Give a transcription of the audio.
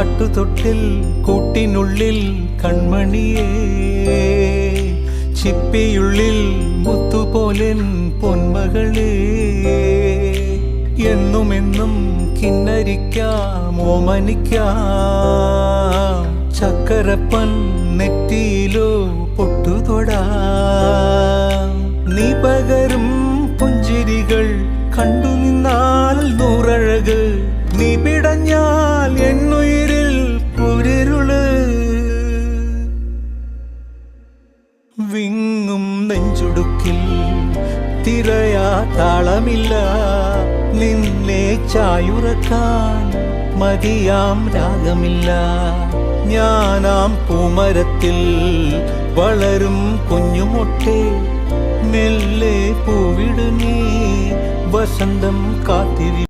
ആട്ടുതൊട്ടിൽ കൂട്ടിനുള്ളിൽ കൺമണിയേ, ചിപ്പിയുള്ളിൽ മുത്തുപോലെൻ പൊന്മകളേ, എന്നുമെന്നും കിന്നരിക്കാം ഓമനിക്കാം, ചക്കരപ്പൻ നെറ്റിയിലോ പൊട്ടുതൊടാം. നീ പകരും പുഞ്ചിരികൾ കണ്ടു നിന്നാൽ നൂറഴക്, നീ പിടഞ്ഞാൽ എന്നുയിരിൽ പുരിരുള്. വിങ്ങും നെഞ്ചുടുക്കിൽ തിരയാ താളമില്ല, നിന്നെ ചായുറക്കാൻ മതിയാം രാഗമില്ല. ഞാനാം പൂമരത്തിൽ വളരും കുഞ്ഞുമൊട്ടേ, മെല്ലെ പൂവിടു നീ വസന്തം കാത്തിരി.